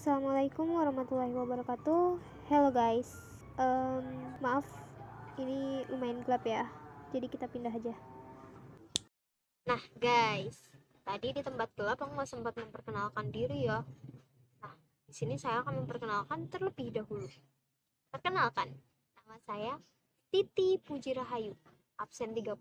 Assalamualaikum warahmatullahi wabarakatuh. Hello guys. Maaf, ini lumayan gelap ya. Jadi kita pindah aja. Nah guys, tadi di tempat gelap aku nggak sempat memperkenalkan diri ya. Nah, di sini saya akan memperkenalkan terlebih dahulu. Perkenalkan, nama saya Titi Puji Rahayu, absen 31,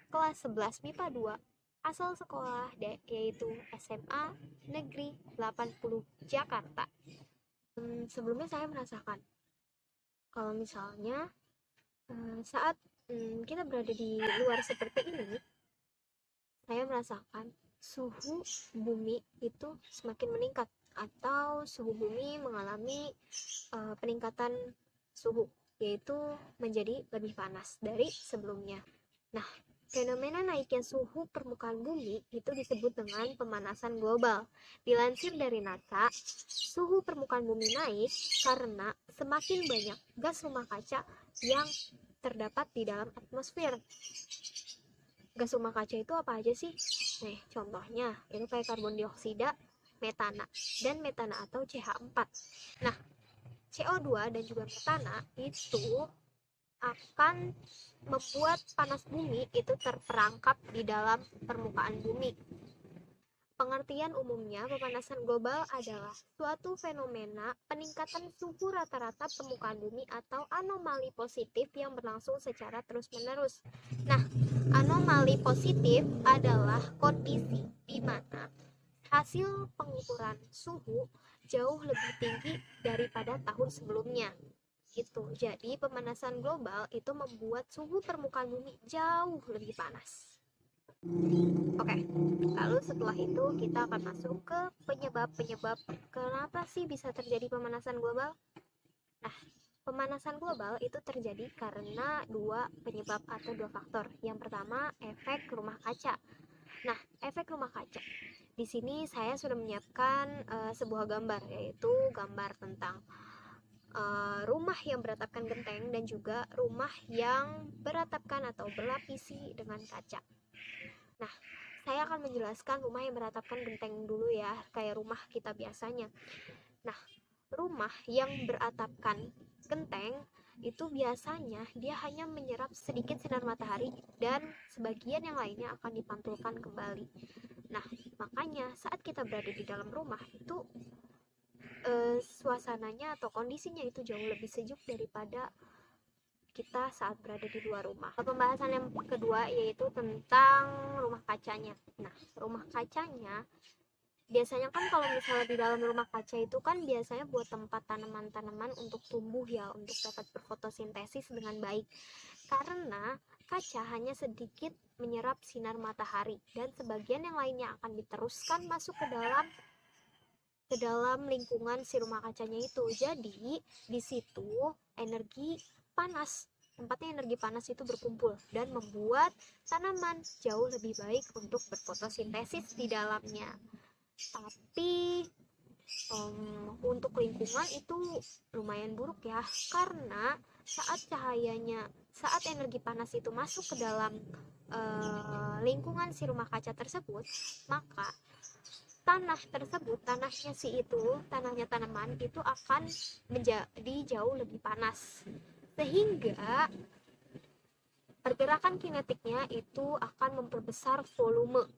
kelas 11 MIPA 2, asal sekolah yaitu SMA Negeri 80 Jakarta. Sebelumnya saya merasakan kalau misalnya saat kita berada di luar seperti ini, saya merasakan suhu bumi itu semakin meningkat atau suhu bumi mengalami peningkatan suhu, yaitu menjadi lebih panas dari sebelumnya. Nah, fenomena naiknya suhu permukaan bumi itu disebut dengan pemanasan global. Dilansir dari NASA, suhu permukaan bumi naik karena semakin banyak gas rumah kaca yang terdapat di dalam atmosfer. Gas rumah kaca itu apa aja sih? Nih, contohnya itu kayak karbon dioksida, metana, dan metana atau CH4. Nah, CO2 dan juga metana itu akan membuat panas bumi itu terperangkap di dalam permukaan bumi. Pengertian umumnya, pemanasan global adalah suatu fenomena peningkatan suhu rata-rata permukaan bumi atau anomali positif yang berlangsung secara terus-menerus. Nah, anomali positif adalah kondisi di mana hasil pengukuran suhu jauh lebih tinggi daripada tahun sebelumnya. Gitu. Jadi, pemanasan global itu membuat suhu permukaan bumi jauh lebih panas. Oke, lalu setelah itu kita akan masuk ke penyebab-penyebab kenapa sih bisa terjadi pemanasan global. Nah, pemanasan global itu terjadi karena dua penyebab atau dua faktor. Yang pertama, efek rumah kaca. Nah, efek rumah kaca. Di sini saya sudah menyiapkan sebuah gambar, yaitu gambar tentang rumah yang beratapkan genteng dan juga rumah yang beratapkan atau berlapisi dengan kaca. Nah, saya akan menjelaskan rumah yang beratapkan genteng dulu ya, kayak rumah kita biasanya. Nah, rumah yang beratapkan genteng itu biasanya dia hanya menyerap sedikit sinar matahari dan sebagian yang lainnya akan dipantulkan kembali. Nah, makanya saat kita berada di dalam rumah itu suasananya atau kondisinya itu jauh lebih sejuk daripada kita saat berada di luar rumah. Pembahasan yang kedua yaitu tentang rumah kacanya. Nah, rumah kacanya biasanya kan kalau misalnya di dalam rumah kaca itu kan biasanya buat tempat tanaman-tanaman untuk tumbuh ya, untuk dapat berfotosintesis dengan baik. Karena kaca hanya sedikit menyerap sinar matahari dan sebagian yang lainnya akan diteruskan masuk ke dalam lingkungan si rumah kacanya itu. Jadi di situ tempatnya energi panas itu berkumpul dan membuat tanaman jauh lebih baik untuk berfotosintesis di dalamnya. Tapi untuk lingkungan itu lumayan buruk ya, karena saat energi panas itu masuk ke dalam lingkungan si rumah kaca tersebut, maka tanahnya tanaman itu akan menjadi jauh lebih panas, sehingga pergerakan kinetiknya itu akan memperbesar volume,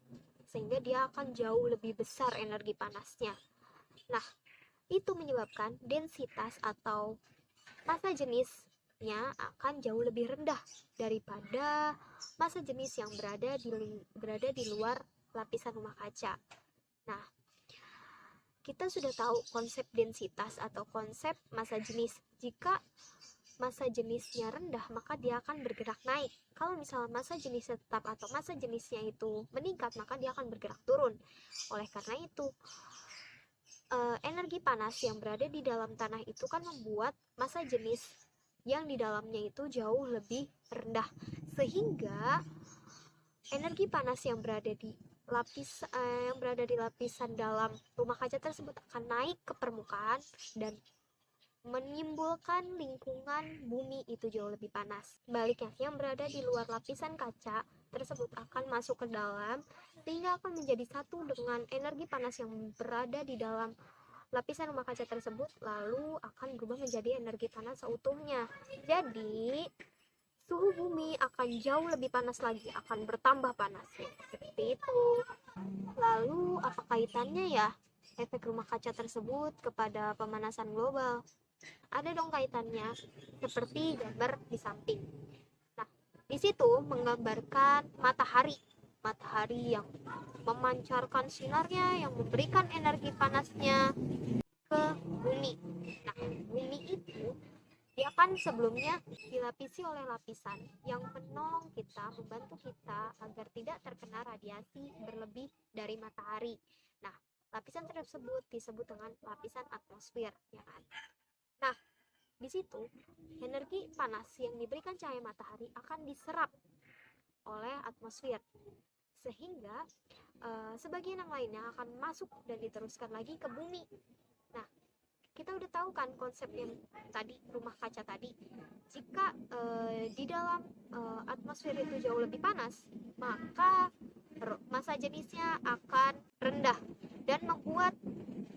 sehingga dia akan jauh lebih besar energi panasnya. Nah, itu menyebabkan densitas atau massa jenisnya akan jauh lebih rendah daripada massa jenis yang berada di luar lapisan rumah kaca. Nah, kita sudah tahu konsep densitas atau konsep massa jenis. Jika massa jenisnya rendah, maka dia akan bergerak naik. Kalau misalnya massa jenisnya tetap atau massa jenisnya itu meningkat, maka dia akan bergerak turun. Oleh karena itu, energi panas yang berada di dalam tanah itu kan membuat massa jenis yang di dalamnya itu jauh lebih rendah, sehingga energi panas yang berada di lapisan dalam rumah kaca tersebut akan naik ke permukaan dan menimbulkan lingkungan bumi itu jauh lebih panas. Sebaliknya, yang berada di luar lapisan kaca tersebut akan masuk ke dalam sehingga akan menjadi satu dengan energi panas yang berada di dalam lapisan rumah kaca tersebut lalu akan berubah menjadi energi panas seutuhnya. Jadi suhu bumi akan jauh lebih panas lagi, akan bertambah panasnya. Seperti itu. Lalu apa kaitannya ya efek rumah kaca tersebut kepada pemanasan global? Ada dong kaitannya, seperti gambar di samping. Nah, di situ menggambarkan matahari yang memancarkan sinarnya, yang memberikan energi panasnya ke bumi. Nah, bumi itu dia kan sebelumnya dilapisi oleh lapisan yang menolong kita, membantu kita agar tidak terkena radiasi berlebih dari matahari. Nah, lapisan tersebut disebut dengan lapisan atmosfer, ya kan? Nah, di situ energi panas yang diberikan cahaya matahari akan diserap oleh atmosfer, sehingga sebagian yang lainnya akan masuk dan diteruskan lagi ke bumi. Nah, kita udah tahu kan konsep yang tadi, rumah kaca tadi. Jika di dalam atmosfer itu jauh lebih panas, maka massa jenisnya akan rendah dan membuat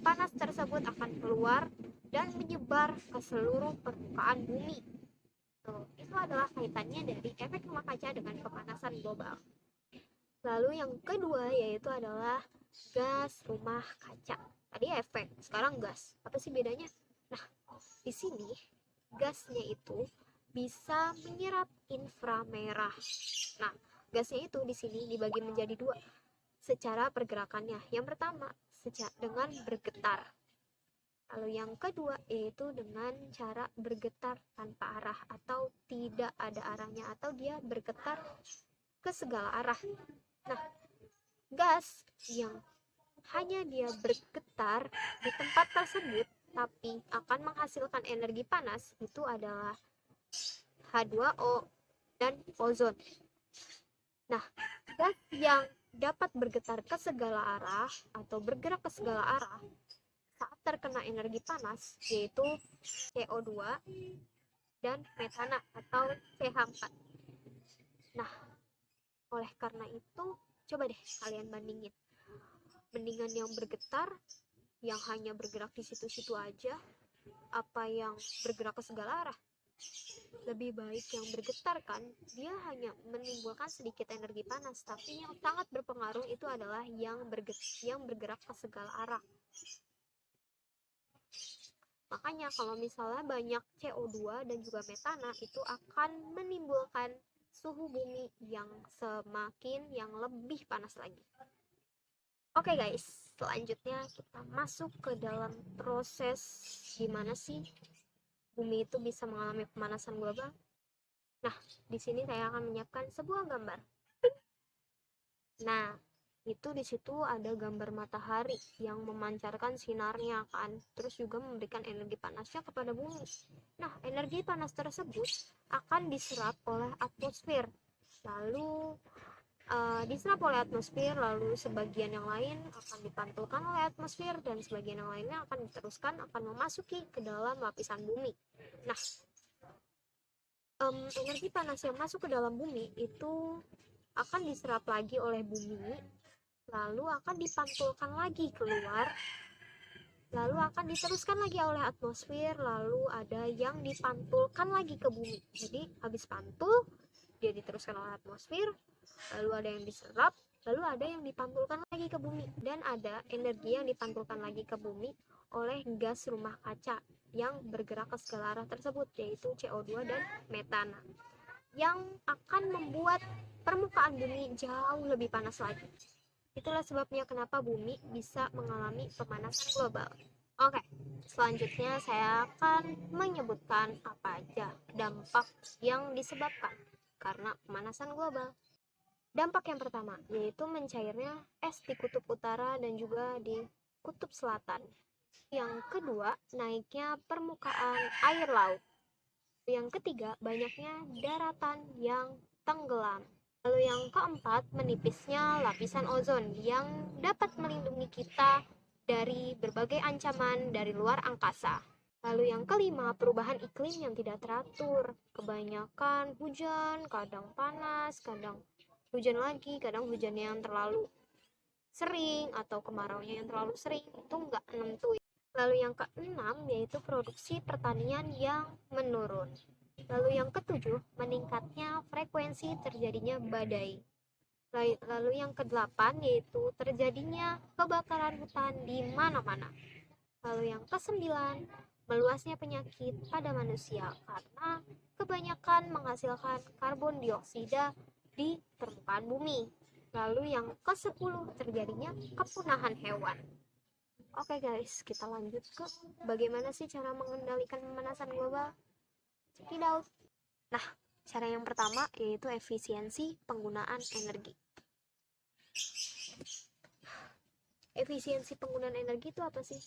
panas tersebut akan keluar dan menyebar ke seluruh permukaan bumi. Itu adalah kaitannya dari efek rumah kaca dengan pemanasan global. Lalu yang kedua yaitu adalah gas rumah kaca. Tadi efek, sekarang gas. Apa sih bedanya? Nah, di sini gasnya itu bisa menyerap inframerah. Nah, gasnya itu di sini dibagi menjadi dua secara pergerakannya. Yang pertama dengan bergetar. Lalu yang kedua yaitu dengan cara bergetar tanpa arah atau tidak ada arahnya, atau dia bergetar ke segala arah. Nah, gas yang hanya dia bergetar di tempat tersebut tapi akan menghasilkan energi panas itu adalah H2O dan ozon. Nah, gas yang dapat bergetar ke segala arah atau bergerak ke segala arah saat terkena energi panas yaitu CO2 dan metana atau CH4. Nah, oleh karena itu coba deh kalian bandingin, mendingan yang bergetar, yang hanya bergerak di situ-situ aja, apa yang bergerak ke segala arah? Lebih baik yang bergetar kan, dia hanya menimbulkan sedikit energi panas, tapi yang sangat berpengaruh itu adalah yang bergerak ke segala arah. Makanya kalau misalnya banyak CO2 dan juga metana, itu akan menimbulkan suhu bumi yang yang lebih panas lagi. Oke guys, selanjutnya kita masuk ke dalam proses gimana sih bumi itu bisa mengalami pemanasan global. Nah, di sini saya akan menyiapkan sebuah gambar. Nah, itu di situ ada gambar matahari yang memancarkan sinarnya kan, terus juga memberikan energi panasnya kepada bumi. Nah, energi panas tersebut akan diserap oleh atmosfer, lalu diserap oleh atmosfer, lalu sebagian yang lain akan dipantulkan oleh atmosfer, dan sebagian yang lainnya akan diteruskan, akan memasuki ke dalam lapisan bumi. Nah, energi panas yang masuk ke dalam bumi itu akan diserap lagi oleh bumi, lalu akan dipantulkan lagi keluar, lalu akan diteruskan lagi oleh atmosfer, lalu ada yang dipantulkan lagi ke bumi. Jadi habis pantul dia diteruskan oleh atmosfer, lalu ada yang diserap, lalu ada yang dipantulkan lagi ke bumi, dan ada energi yang dipantulkan lagi ke bumi oleh gas rumah kaca yang bergerak ke segala arah tersebut, yaitu CO2 dan metana, yang akan membuat permukaan bumi jauh lebih panas lagi. Itulah sebabnya kenapa bumi bisa mengalami pemanasan global. Oke, selanjutnya saya akan menyebutkan apa aja dampak yang disebabkan karena pemanasan global. Dampak yang pertama yaitu mencairnya es di kutub utara dan juga di kutub selatan. Yang kedua, naiknya permukaan air laut. Yang ketiga, banyaknya daratan yang tenggelam. Lalu yang keempat, menipisnya lapisan ozon yang dapat melindungi kita dari berbagai ancaman dari luar angkasa. Lalu yang kelima, perubahan iklim yang tidak teratur. Kebanyakan hujan, kadang panas, kadang hujan lagi, kadang hujannya yang terlalu sering atau kemaraunya yang terlalu sering, itu nggak nentuin. Lalu yang keenam yaitu produksi pertanian yang menurun. Lalu yang ketujuh, meningkatnya frekuensi terjadinya badai. Lalu yang kedelapan yaitu terjadinya kebakaran hutan di mana-mana. Lalu yang kesembilan, meluasnya penyakit pada manusia karena kebanyakan menghasilkan karbon dioksida di permukaan bumi. Lalu yang ke-10, terjadinya kepunahan hewan. Oke guys, kita lanjut ke bagaimana sih cara mengendalikan pemanasan global. Check it out. Nah, cara yang pertama yaitu efisiensi penggunaan energi. Efisiensi penggunaan energi itu apa sih?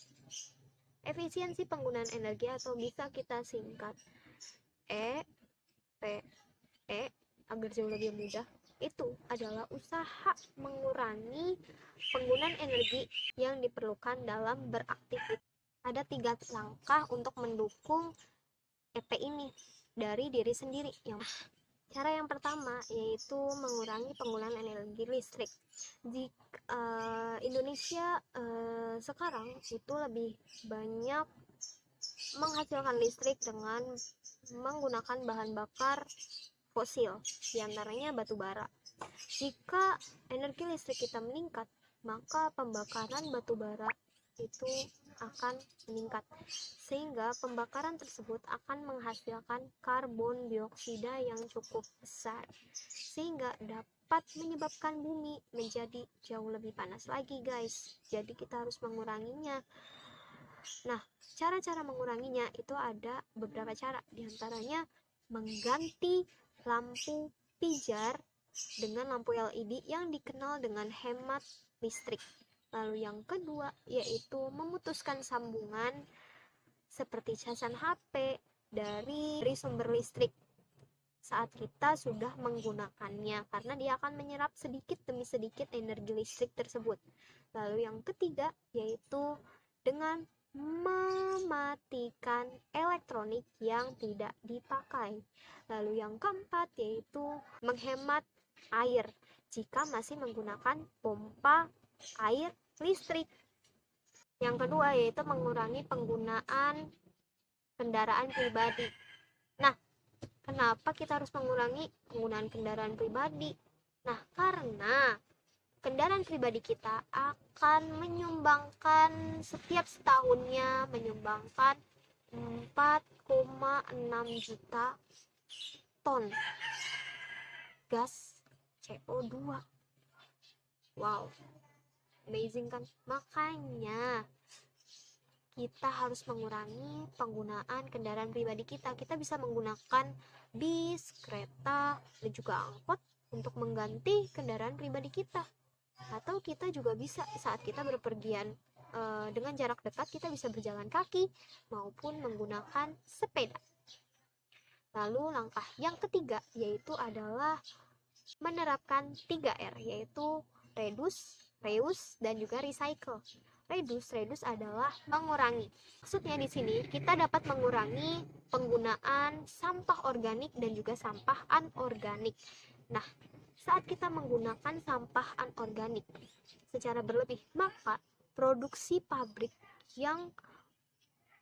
Efisiensi penggunaan energi atau bisa kita singkat EPE agar jauh lebih mudah, itu adalah usaha mengurangi penggunaan energi yang diperlukan dalam beraktivitas. Ada 3 langkah untuk mendukung EP ini dari diri sendiri. Cara yang pertama yaitu mengurangi penggunaan energi listrik. Di Indonesia sekarang itu lebih banyak menghasilkan listrik dengan menggunakan bahan bakar fosil, diantaranya batu bara. Jika energi listrik kita meningkat, maka pembakaran batu bara itu akan meningkat, sehingga pembakaran tersebut akan menghasilkan karbon dioksida yang cukup besar, sehingga dapat menyebabkan bumi menjadi jauh lebih panas lagi guys. Jadi kita harus menguranginya. Nah, cara-cara menguranginya itu ada beberapa cara, diantaranya mengganti lampu pijar dengan lampu LED yang dikenal dengan hemat listrik. Lalu yang kedua yaitu memutuskan sambungan seperti casan HP dari sumber listrik saat kita sudah menggunakannya, karena dia akan menyerap sedikit demi sedikit energi listrik tersebut. Lalu yang ketiga yaitu dengan mematikan elektronik yang tidak dipakai. Lalu yang keempat yaitu menghemat air jika masih menggunakan pompa air listrik. Yang kedua yaitu mengurangi penggunaan kendaraan pribadi. Nah, kenapa kita harus mengurangi penggunaan kendaraan pribadi? Nah, karena kendaraan pribadi kita akan menyumbangkan setiap setahunnya menyumbangkan 4,6 juta ton gas CO2. Wow, amazing kan? Makanya kita harus mengurangi penggunaan kendaraan pribadi kita. Kita bisa menggunakan bis, kereta, dan juga angkot untuk mengganti kendaraan pribadi kita. Atau kita juga bisa saat kita berpergian dengan jarak dekat, kita bisa berjalan kaki maupun menggunakan sepeda. Lalu langkah yang ketiga yaitu adalah menerapkan 3R, yaitu reduce, reuse, dan juga recycle. Reduce adalah mengurangi. Maksudnya di sini kita dapat mengurangi penggunaan sampah organik dan juga sampah anorganik. Nah, saat kita menggunakan sampah anorganik secara berlebih, maka produksi pabrik yang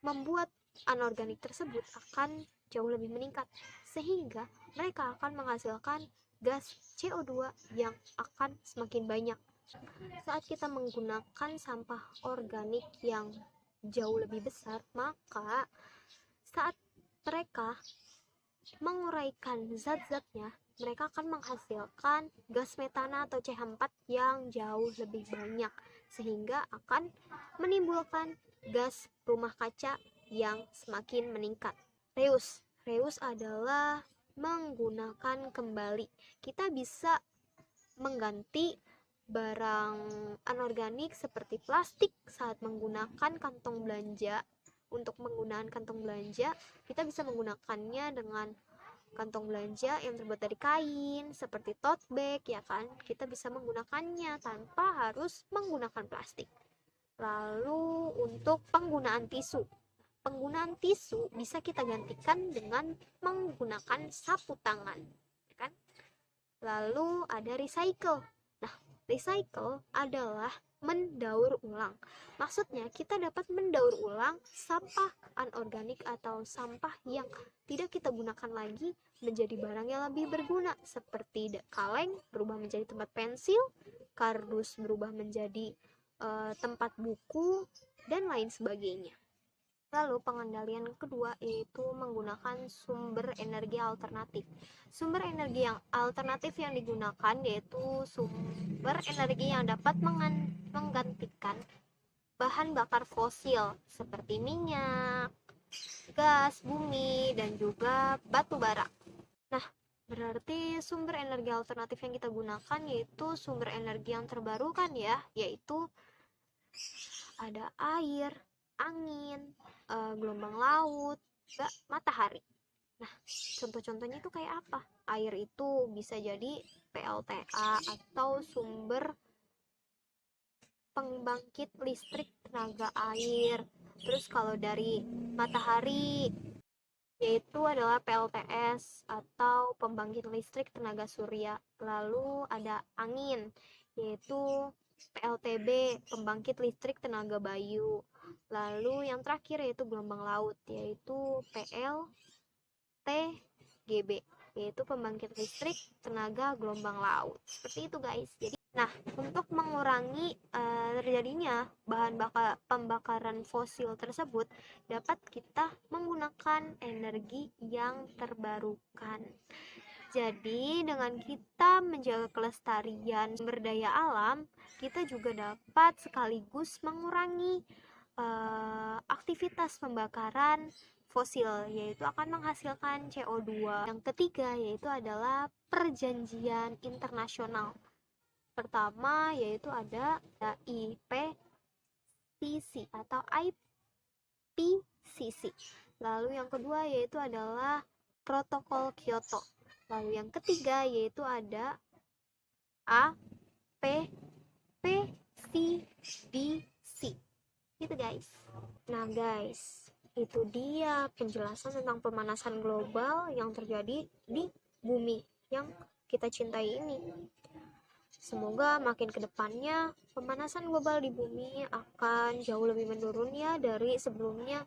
membuat anorganik tersebut akan jauh lebih meningkat, sehingga mereka akan menghasilkan gas CO2 yang akan semakin banyak. Saat kita menggunakan sampah organik yang jauh lebih besar, maka saat mereka menguraikan zat-zatnya, mereka akan menghasilkan gas metana atau CH4 yang jauh lebih banyak, sehingga akan menimbulkan gas rumah kaca yang semakin meningkat. Reuse adalah menggunakan kembali. Kita bisa mengganti barang anorganik seperti plastik saat menggunakan kantong belanja. Untuk menggunakan kantong belanja, kita bisa menggunakannya dengan kantong belanja yang terbuat dari kain seperti tote bag, ya kan? Kita bisa menggunakannya tanpa harus menggunakan plastik. Lalu untuk penggunaan tisu bisa kita gantikan dengan menggunakan sapu tangan, ya kan? Lalu ada recycle. Nah, Recycle adalah mendaur ulang. Maksudnya kita dapat mendaur ulang sampah anorganik atau sampah yang tidak kita gunakan lagi menjadi barang yang lebih berguna, seperti kaleng berubah menjadi tempat pensil, kardus berubah menjadi tempat buku, dan lain sebagainya. Lalu pengendalian kedua yaitu menggunakan sumber energi alternatif. Sumber energi yang alternatif yang digunakan yaitu sumber energi yang dapat menggantikan bahan bakar fosil seperti minyak, gas bumi, dan juga batu bara. Nah, berarti sumber energi alternatif yang kita gunakan yaitu sumber energi yang terbarukan ya, yaitu ada air, angin, gelombang laut, matahari. Nah, contoh-contohnya itu kayak apa? Air itu bisa jadi PLTA atau sumber pembangkit listrik tenaga air. Terus kalau dari matahari yaitu adalah PLTS atau pembangkit listrik tenaga surya. Lalu ada angin yaitu PLTB, pembangkit listrik tenaga bayu. Lalu yang terakhir yaitu gelombang laut, yaitu PLTGB, yaitu pembangkit listrik tenaga gelombang laut. Seperti itu guys. Jadi, nah, untuk mengurangi terjadinya bahan pembakaran fosil tersebut, dapat kita menggunakan energi yang terbarukan. Jadi dengan kita menjaga kelestarian sumber daya alam, kita juga dapat sekaligus mengurangi aktivitas pembakaran fosil, yaitu akan menghasilkan CO2. Yang ketiga yaitu adalah perjanjian internasional. Pertama yaitu ada IPCC atau IPCC. Lalu yang kedua yaitu adalah Protokol Kyoto. Lalu yang ketiga yaitu ada APPCDC. Gitu guys. Nah guys, itu dia penjelasan tentang pemanasan global yang terjadi di bumi yang kita cintai ini. Semoga makin kedepannya pemanasan global di bumi akan jauh lebih menurun ya dari sebelumnya.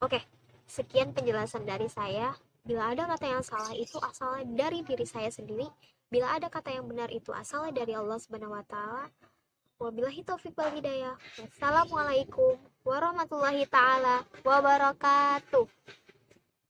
Oke, sekian penjelasan dari saya. Bila ada kata yang salah itu asalnya dari diri saya sendiri. Bila ada kata yang benar itu asalnya dari Allah Subhanahu wa taala. Wabillahi taufiq wal hidayah. Wassalamualaikum warahmatullahi taala wabarakatuh.